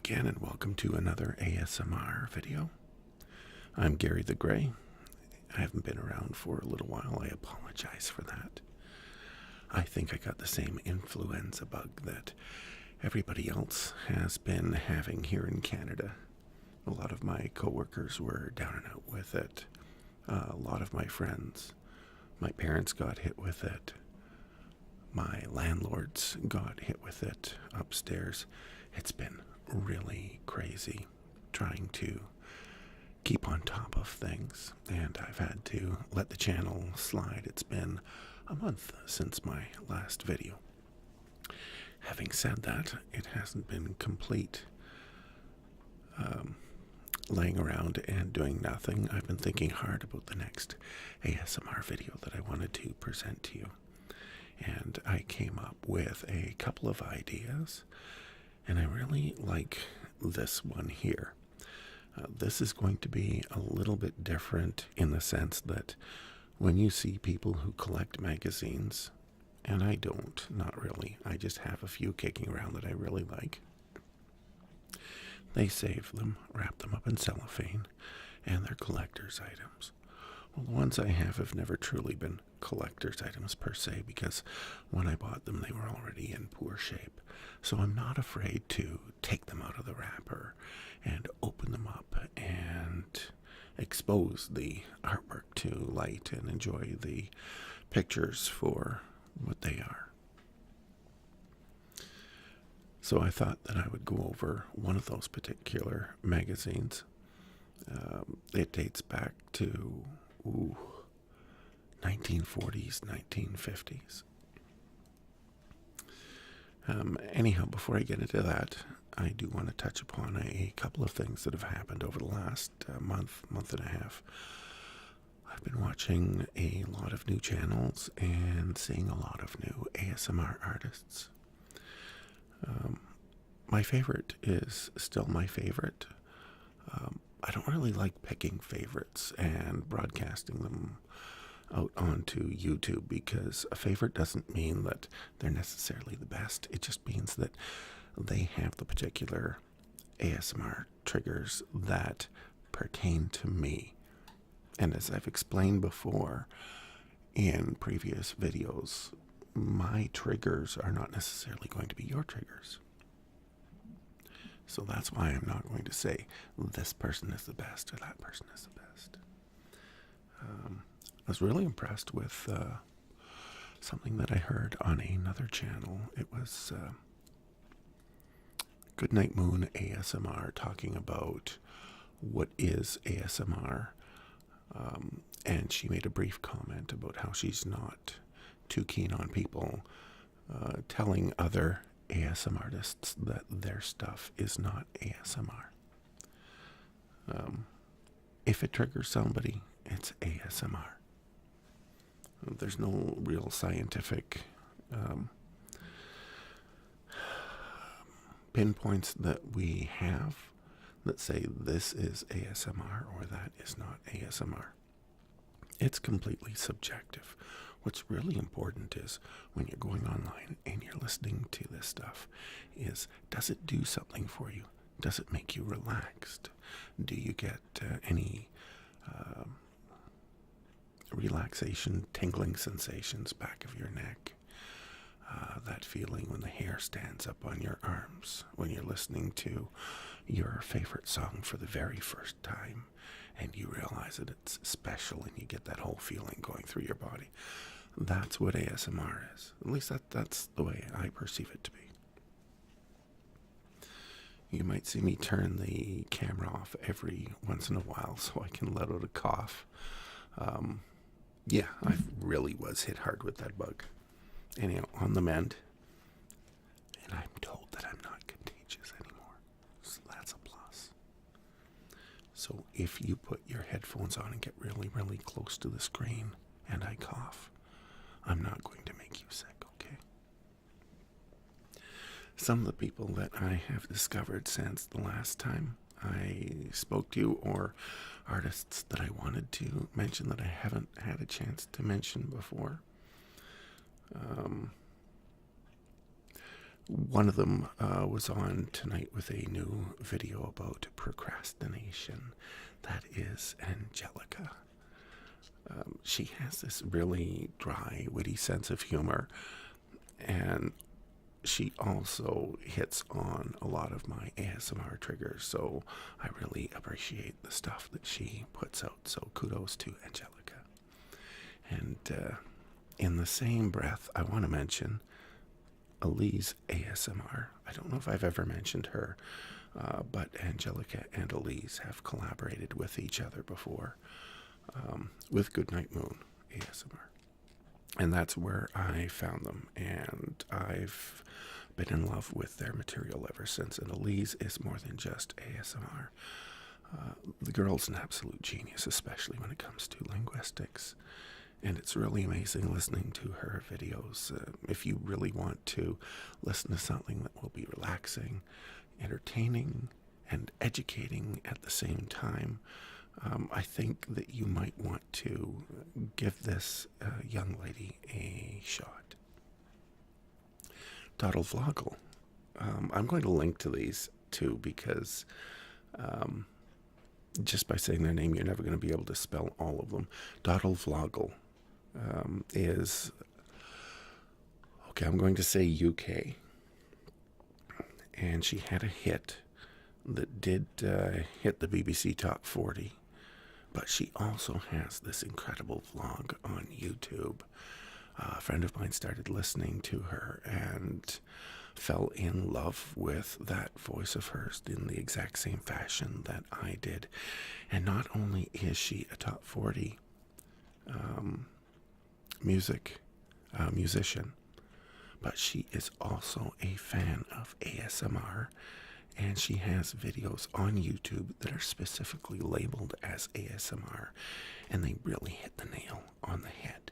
again, and welcome to another ASMR video. I'm Gary the Gray. I haven't been around for a little while. I apologize for that. I think I got the same influenza bug that everybody else has been having here in Canada. A lot of my coworkers were down and out with it. A lot of my friends, my parents got hit with it. My landlords got hit with it upstairs. It's been really crazy trying to keep on top of things, and I've had to let the channel slide. It's been a month since my last video. Having said that, it hasn't been complete laying around and doing nothing. I've been thinking hard about the next ASMR video that I wanted to present to you, and I came up with a couple of ideas, and I really like this one here. This is going to be a little bit different in the sense that when you see people who collect magazines, and I don't, not really, I just have a few kicking around that I really like, they save them, wrap them up in cellophane, and they're collector's items. Well, the ones I have never truly been collector's items per se, because when I bought them they were already in poor shape. So I'm not afraid to take them out of the wrapper and open them up and expose the artwork to light and enjoy the pictures for what they are. So I thought that I would go over one of those particular magazines. It dates back to 1940s, 1950s. Anyhow, before I get into that, I do want to touch upon a couple of things that have happened over the last month and a half. I've been watching a lot of new channels and seeing a lot of new ASMR artists. My favorite is still my favorite. I don't really like picking favorites and broadcasting them out onto YouTube, because a favorite doesn't mean that they're necessarily the best. It just means that they have the particular ASMR triggers that pertain to me. And as I've explained before in previous videos, my triggers are not necessarily going to be your triggers. So that's why I'm not going to say this person is the best or that person is the best. I was really impressed with something that I heard on another channel. It was Goodnight Moon ASMR talking about what is ASMR. And she made a brief comment about how she's not too keen on people telling other ASMR artists that their stuff is not ASMR. If it triggers somebody, it's ASMR. There's no real scientific pinpoints that we have that say this is ASMR or that is not ASMR. It's completely subjective. What's really important is when you're going online and you're listening to this stuff is, does it do something for you? Does it make you relaxed? Do you get any relaxation, tingling sensations back of your neck? That feeling when the hair stands up on your arms when you're listening to your favorite song for the very first time and you realize that it's special and you get that whole feeling going through your body. That's what ASMR is. At least that's the way I perceive it to be. You might see me turn the camera off every once in a while so I can let out a cough. Yeah, I really was hit hard with that bug. Anyhow, on the mend. And I'm told that I'm not contagious anymore. So that's a plus. So if you put your headphones on and get really, really close to the screen and I cough, I'm not going to make you sick, okay? Some of the people that I have discovered since the last time I spoke to you, or artists that I wanted to mention that I haven't had a chance to mention before. One of them was on tonight with a new video about procrastination. That is Angelica. She has this really dry, witty sense of humor, and she also hits on a lot of my ASMR triggers, so I really appreciate the stuff that she puts out, so kudos to Angelica. And in the same breath, I want to mention Elise ASMR. I don't know if I've ever mentioned her, but Angelica and Elise have collaborated with each other before with Goodnight Moon ASMR. And that's where I found them, and I've been in love with their material ever since. And Elise is more than just ASMR. The girl's an absolute genius, especially when it comes to linguistics. And it's really amazing listening to her videos. If you really want to listen to something that will be relaxing, entertaining, and educating at the same time, I think that you might want to give this young lady a shot. Doddle Vloggle. I'm going to link to these two because just by saying their name, you're never going to be able to spell all of them. Doddle Vloggle is, okay, I'm going to say UK. And she had a hit that did hit the BBC Top 40. But she also has this incredible vlog on YouTube. A friend of mine started listening to her and fell in love with that voice of hers in the exact same fashion that I did. And not only is she a top 40 musician, but she is also a fan of ASMR. And she has videos on YouTube that are specifically labeled as ASMR, and they really hit the nail on the head.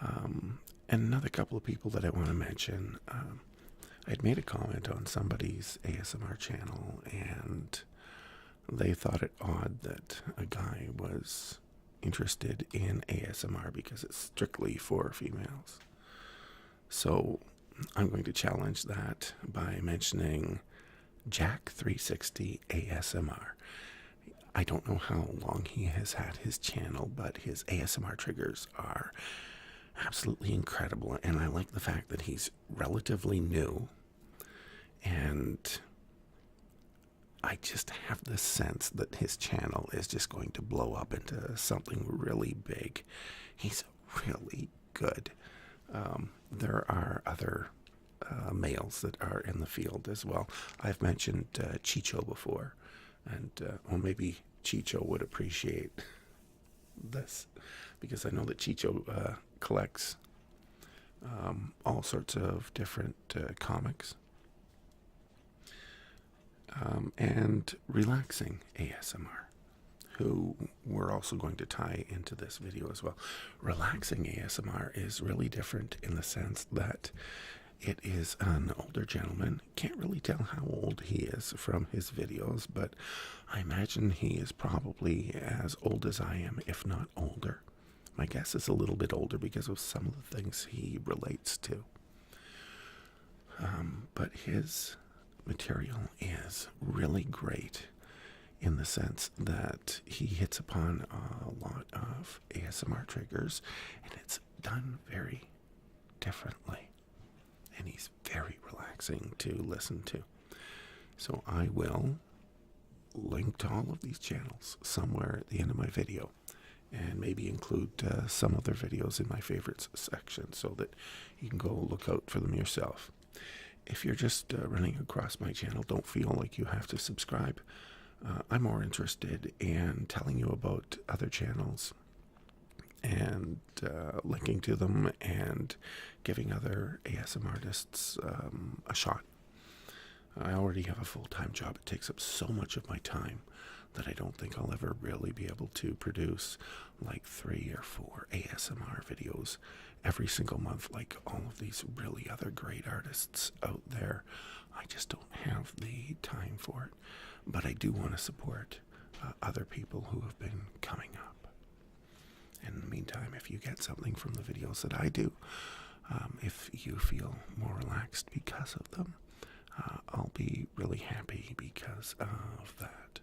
And another couple of people that I want to mention, I'd made a comment on somebody's ASMR channel, and they thought it odd that a guy was interested in ASMR because it's strictly for females. So I'm going to challenge that by mentioning Jack360 ASMR. I don't know how long he has had his channel, but his ASMR triggers are absolutely incredible, and I like the fact that he's relatively new, and I just have this sense that his channel is just going to blow up into something really big. He's really good. There are other males that are in the field as well. I've mentioned Chicho before, and well, maybe Chicho would appreciate this, because I know that Chicho collects all sorts of different comics and relaxing ASMR, who we're also going to tie into this video as well. Relaxing ASMR is really different in the sense that it is an older gentleman. Can't really tell how old he is from his videos, but I imagine he is probably as old as I am, if not older. My guess is a little bit older because of some of the things he relates to. But his material is really great in the sense that he hits upon a lot of ASMR triggers, and it's done very differently. And he's very relaxing to listen to. So I will link to all of these channels somewhere at the end of my video, and maybe include some other videos in my favorites section so that you can go look out for them yourself. If you're just running across my channel, don't feel like you have to subscribe. I'm more interested in telling you about other channels and linking to them and giving other ASMR artists a shot. I already have a full-time job. It takes up so much of my time that I don't think I'll ever really be able to produce like 3 or 4 ASMR videos every single month like all of these really other great artists out there. I just don't have the time for it. But I do want to support other people who have been coming up. In the meantime, if you get something from the videos that I do, If you feel more relaxed because of them, I'll be really happy because of that.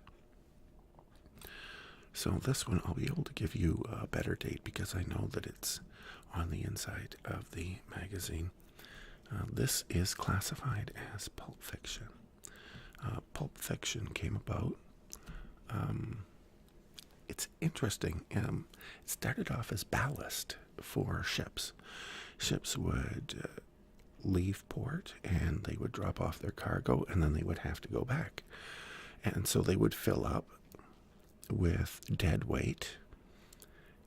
So this one I'll be able to give you a better date because I know that it's on the inside of the magazine. This is classified as pulp fiction. Pulp fiction came about. It's interesting. It started off as ballast for ships. Ships would leave port and they would drop off their cargo and then they would have to go back. And so they would fill up with dead weight,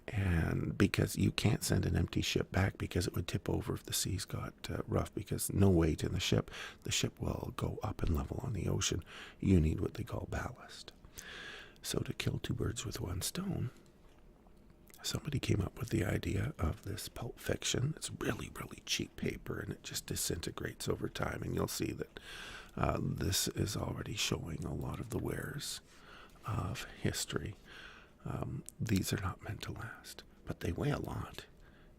and because you can't send an empty ship back because it would tip over if the seas got rough, because no weight in the ship will go up and level on the ocean. You need what they call ballast. So to kill two birds with one stone, somebody came up with the idea of this pulp fiction. It's really, really cheap paper, and it just disintegrates over time, and you'll see that this is already showing a lot of the wears of history. These are not meant to last, but they weigh a lot.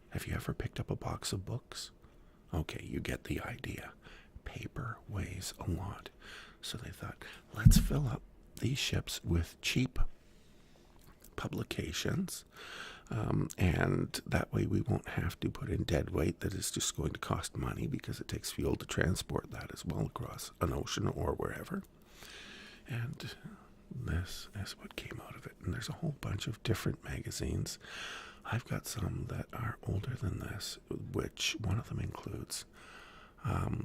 Have you ever picked up a box of books? Okay, you get the idea. Paper weighs a lot. So they thought, let's fill up these ships with cheap publications, and that way we won't have to put in dead weight that is just going to cost money because it takes fuel to transport that as well across an ocean or wherever. And this is what came out of it. And there's a whole bunch of different magazines. I've got some that are older than this, which one of them includes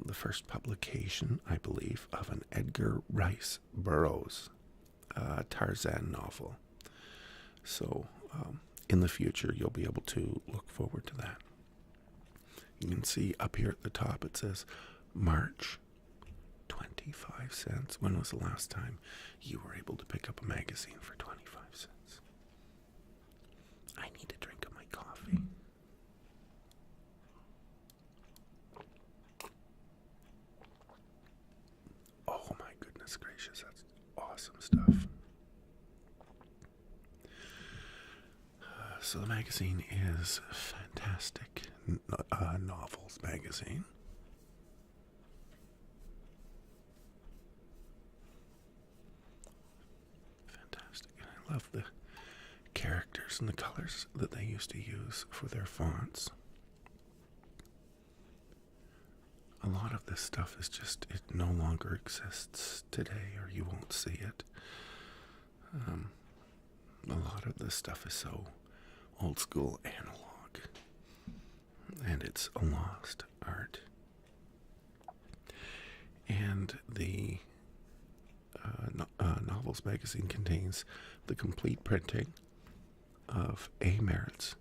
the first publication, I believe, of an Edgar Rice Burroughs Tarzan novel. So in the future, you'll be able to look forward to that. You can see up here at the top, it says March 25 cents. When was the last time you were able to pick up a magazine for 25 cents? I need a drink of my coffee. Oh my goodness gracious, that's awesome stuff. So the magazine is Fantastic Novels magazine. I love the characters and the colors that they used to use for their fonts. A lot of this stuff is just, it no longer exists today, or you won't see it. A lot of this stuff is so old school analog, and it's a lost art. And the Novels magazine contains the complete printing of A. Merritt's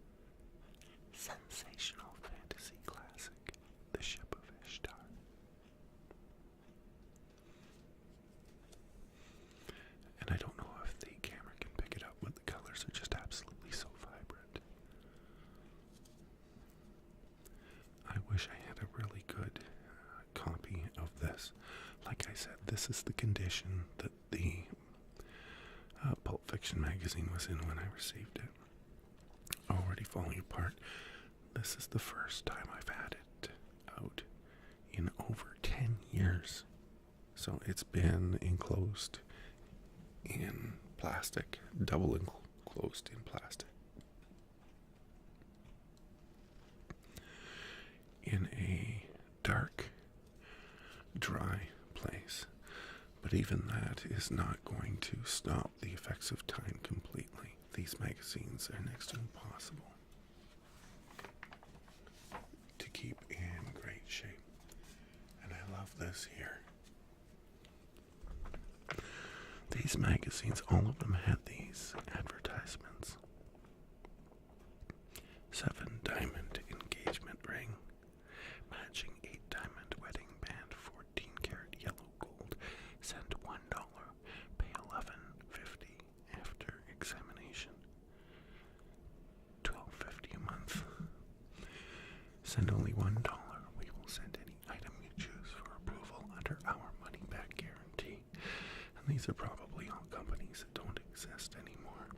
sensational fantasy classic, The Ship of Ishtar. And I don't know if the camera can pick it up, but the colors are just absolutely so vibrant. I wish I had a really good copy of this. Like I said, this is the condition that the Pulp Fiction magazine was in when I received it. Already falling apart. This is the first time I've had it out in over 10 years. So it's been enclosed in plastic, double enclosed in plastic, in a dark, dry place. But even that is not going to stop the effects of time completely. These magazines are next to impossible to keep in great shape. And I love this here. These magazines, all of them had these advertisements. 7-diamond engagement ring, matching 8-diamond wedding band, 14-karat yellow gold. Send $1, pay $11.50 after examination. $12.50 a month. Send only $1. We will send any item you choose for approval under our money-back guarantee. And these are probably all companies that don't exist anymore.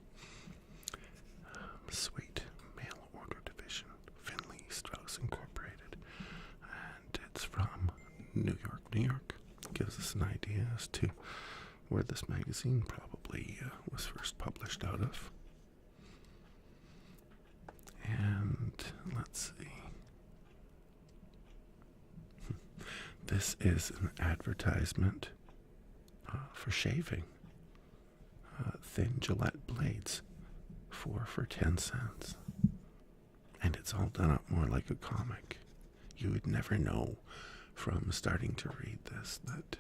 It's from New York, New York. Gives us an idea as to where this magazine probably was first published out of. And let's see. This is an advertisement for shaving. Thin Gillette blades, 4 for 10 cents. And it's all done up more like a comic. You would never know from starting to read this that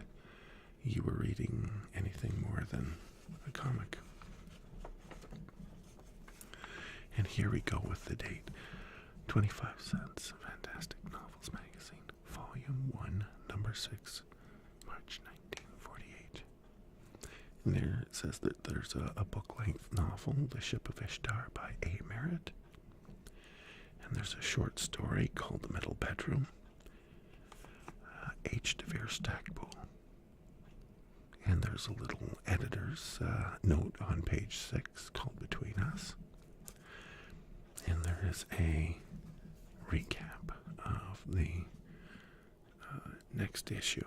you were reading anything more than a comic. And here we go with the date. 25 cents. Fantastic Novels Magazine. Volume 1, Number 6, March 1948. And there it says that there's a book-length novel, The Ship of Ishtar by A. Merritt. And there's a short story called The Middle Bedroom. H. DeVere Stackpool. And there's a little editor's note on page 6 called Between Us. And there is a recap of the next issue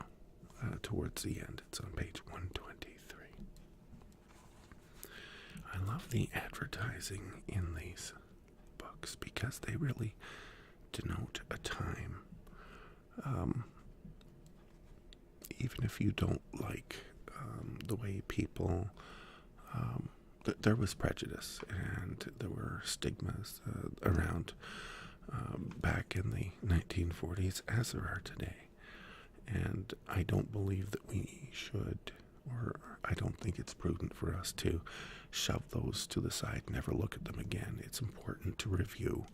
towards the end. It's on page 123. I love the advertising in these books because they really denote a time. Even if you don't like the way people, there was prejudice and there were stigmas around back in the 1940s as there are today. And I don't believe that we should, or I don't think it's prudent for us to shove those to the side, never look at them again. It's important to review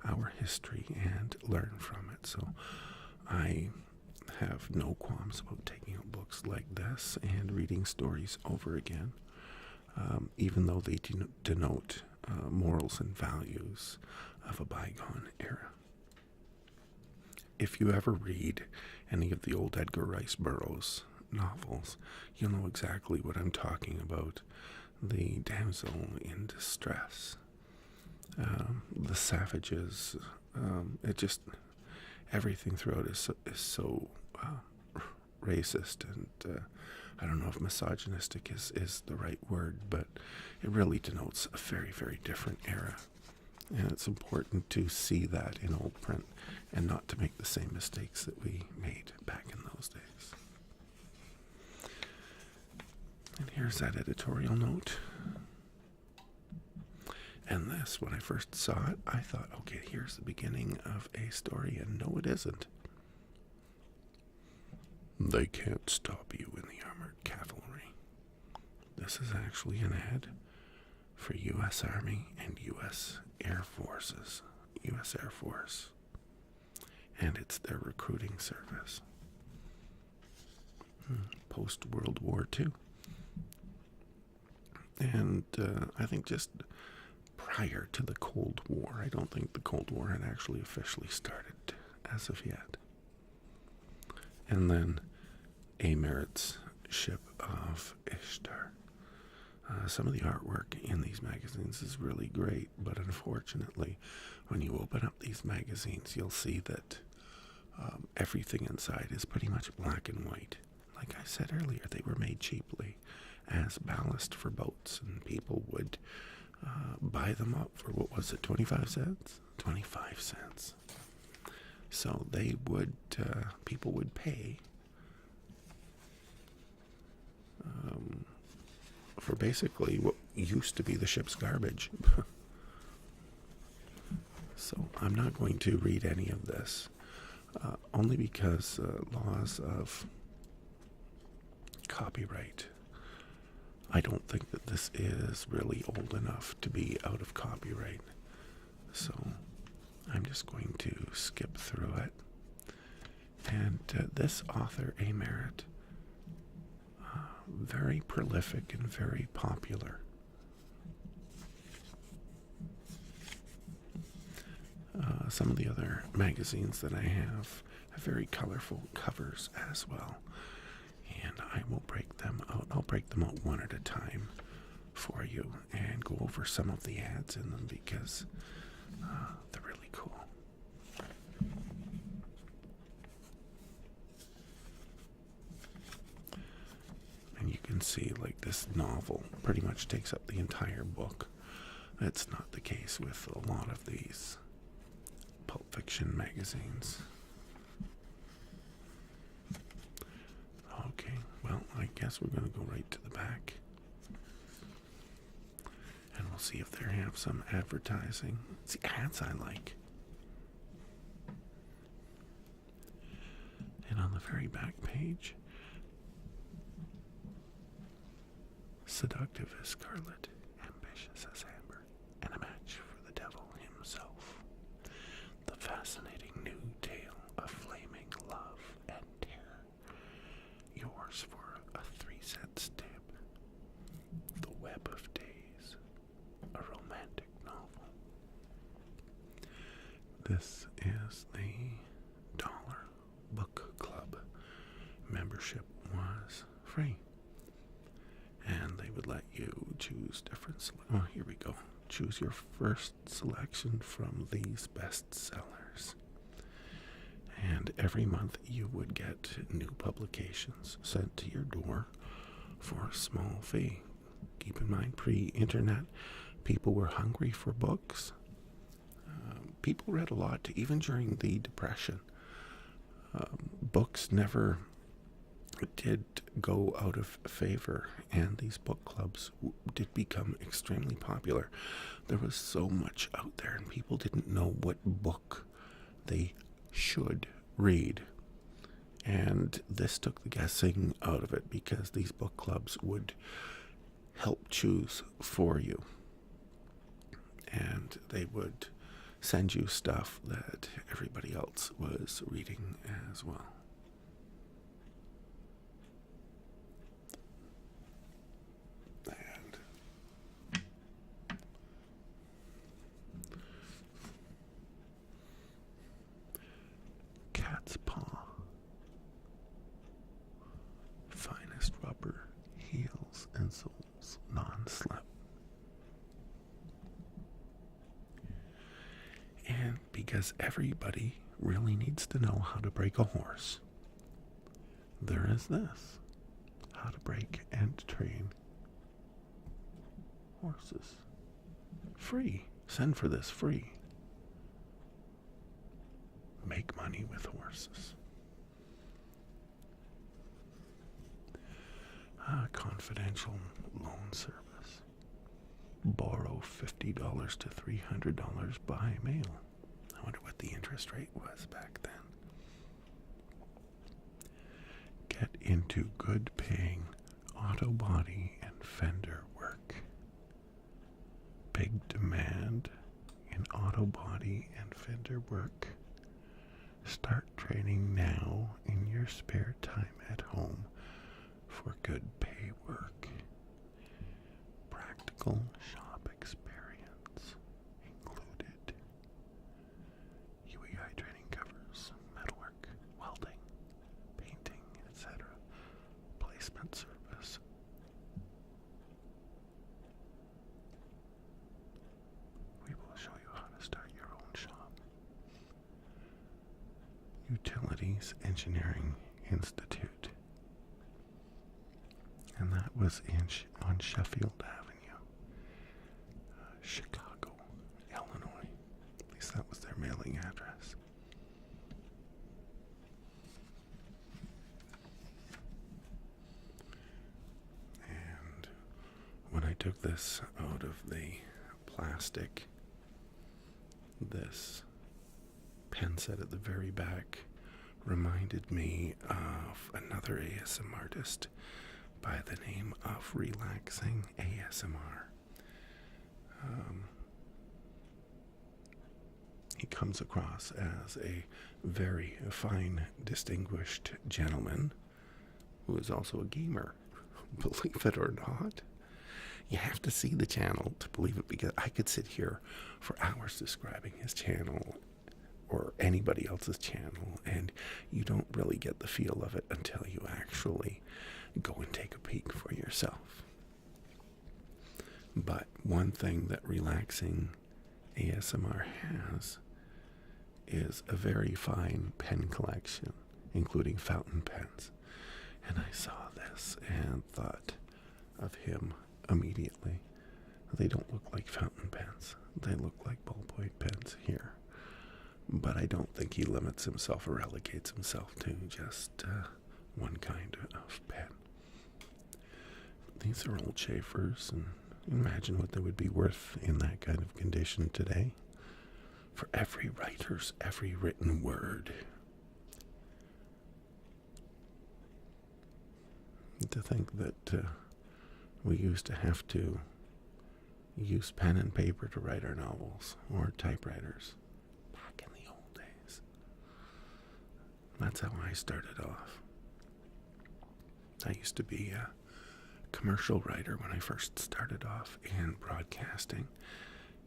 our history and learn from it. So I have no qualms about taking out books like this and reading stories over again, even though they denote morals and values of a bygone era. If you ever read any of the old Edgar Rice Burroughs novels, you'll know exactly what I'm talking about. The damsel in distress, the savages, everything throughout is so racist, and I don't know if misogynistic is the right word, but it really denotes a very, very different era. And it's important to see that in old print and not to make the same mistakes that we made back in those days. And here's that editorial note. And this, when I first saw it, I thought, okay, here's the beginning of a story, and no, it isn't. They can't stop you in the armored cavalry. This is actually an ad for U.S. Army and U.S. Air Forces, U.S. Air Force. And it's their recruiting service. Post-World War II. And I think just prior to the Cold War, I don't think the Cold War had actually officially started as of yet. And then A. Merritt's Ship of Ishtar. Some of the artwork in these magazines is really great, but unfortunately, when you open up these magazines, you'll see that everything inside is pretty much black and white. Like I said earlier, they were made cheaply as ballast for boats, and people would buy them up for, what was it, 25 cents? 25 cents. So they would, people would pay for basically what used to be the ship's garbage. So I'm not going to read any of this, only because laws of copyright. I don't think that this is really old enough to be out of copyright. So I'm just going to skip through it. And this author, A. Merritt, very prolific and very popular. Some of the other magazines that I have very colorful covers as well. And I will break them out. I'll break them out one at a time for you and go over some of the ads in them because they're really cool. see like this novel pretty much takes up the entire book. That's not the case with a lot of these pulp fiction magazines. Okay, well, I guess we're going to go right to the back. And we'll see if they have some advertising. It's the ads I like. And on the very back page, seductive as scarlet, ambitious as amber, and a match for the devil himself. The fascinating new tale of flaming love and terror. Yours for a 3-cent tip. The Web of Days, a romantic novel. This is the $1 book club. Membership was free. And they would let you choose different, oh, here we go. Choose your first selection from these bestsellers. And every month you would get new publications sent to your door for a small fee. Keep in mind, pre-internet, people were hungry for books. People read a lot, even during the Depression. Books never did go out of favor, and these book clubs did become extremely popular. There was so much out there, and people didn't know what book they should read. And this took the guessing out of it, because these book clubs would help choose for you. And they would send you stuff that everybody else was reading as well. And Cat's Paw. Finest rubber, heels and soles, non-slip. And because everybody really needs to know how to break a horse, there is this: how to break and train horses. Free. Send for this free. Make money with horses. Confidential loan service. Borrow $50 to $300 by mail. I wonder what the interest rate was back then. Get into good paying auto body and fender work. Big demand in auto body and fender work. Start training now in your spare time at home for good pay work. Practical shop experience included. UEI training covers metalwork, welding, painting, etc. Placement service. We will show you how to start your own shop. Utilities Engineering Institute. And that was on Sheffield Avenue, Chicago, Illinois. At least that was their mailing address. And when I took this out of the plastic, this pen set at the very back reminded me of another ASMR artist by the name of Relaxing ASMR. He comes across as a very fine, distinguished gentleman who is also a gamer, believe it or not. You have to see the channel to believe it, because I could sit here for hours describing his channel or anybody else's channel, and you don't really get the feel of it until you actually go and take a peek for yourself. But one thing that Relaxing ASMR has is a very fine pen collection, including fountain pens. And I saw this and thought, of him immediately. They don't look like fountain pens. They look like ballpoint pens here. But I don't think he limits himself or relegates himself to just one kind of pen. These are old Schaeffers, and imagine what they would be worth in that kind of condition today. For every writer's every written word. To think that we used to have to use pen and paper to write our novels, or typewriters, back in the old days. That's how I started off. I used to be a commercial writer when I first started off in broadcasting,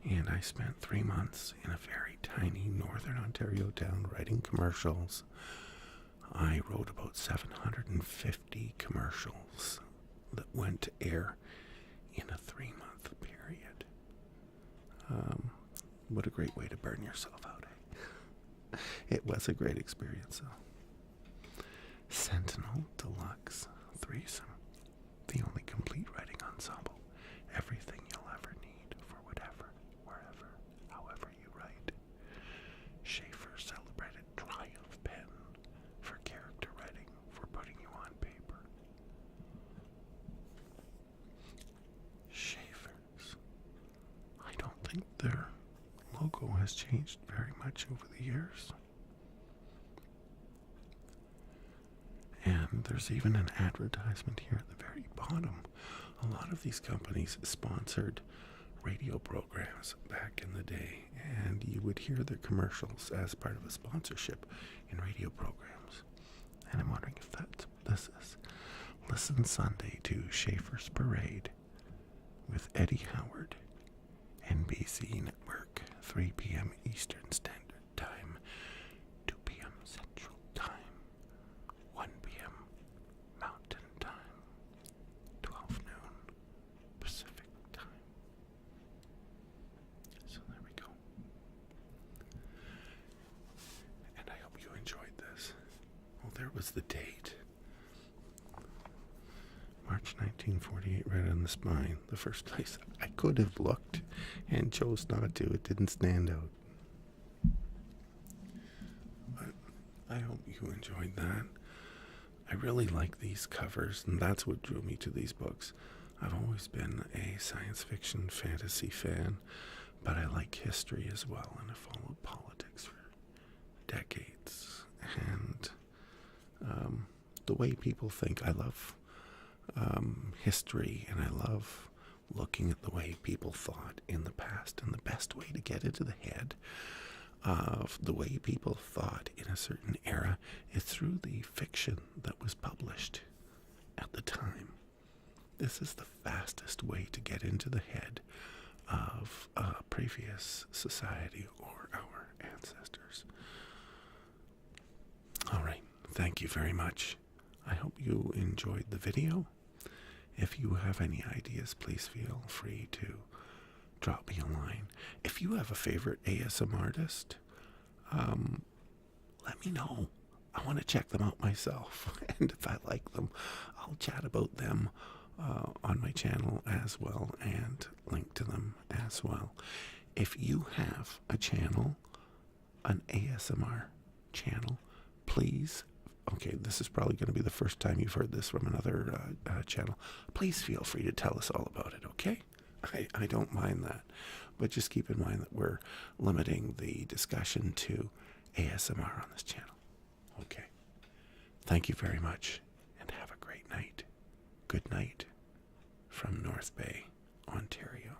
and I spent 3 months in a very tiny northern Ontario town writing commercials. I wrote about 750 commercials that went to air in a 3-month period. What a great way to burn yourself out, eh? It was a great experience, though. Sentinel Deluxe Threesome. The only complete writing ensemble. Everything you'll ever need for whatever, wherever, however you write. Schaeffer celebrated Triumph Pen for character writing, for putting you on paper. Schaeffers. I don't think their logo has changed very much over the years. And there's even an advertisement here at the very bottom. A lot of these companies sponsored radio programs back in the day, and you would hear their commercials as part of a sponsorship in radio programs. And I'm wondering if this is. Listen Sunday to Schaeffer's Parade with Eddie Howard, NBC Network, 3 p.m. Eastern Standard Time, 2 p.m. Central Time, 1 p.m. Mountain Time, 12 noon Pacific Time. So there we go. And I hope you enjoyed this. Well, there was the date. March 1948, right on the spine. The first place I could have looked and chose not to. It didn't stand out. But I hope you enjoyed that. I really like these covers, and that's what drew me to these books. I've always been a science fiction fantasy fan, but I like history as well, and I followed politics for decades. And the way people think, I love history, and I love looking at the way people thought in the past, and the best way to get into the head of the way people thought in a certain era is through the fiction that was published at the time. This is the fastest way to get into the head of a previous society or our ancestors. All right, thank you very much. I hope you enjoyed the video. If you have any ideas, please feel free to drop me a line. If you have a favorite ASMR artist, let me know. I want to check them out myself. And if I like them, I'll chat about them on my channel as well, and link to them as well. If you have a channel, an ASMR channel, please, okay, this is probably going to be the first time you've heard this from another channel. Please feel free to tell us all about it, okay? I don't mind that. But just keep in mind that we're limiting the discussion to ASMR on this channel. Okay. Thank you very much, and have a great night. Good night from North Bay, Ontario.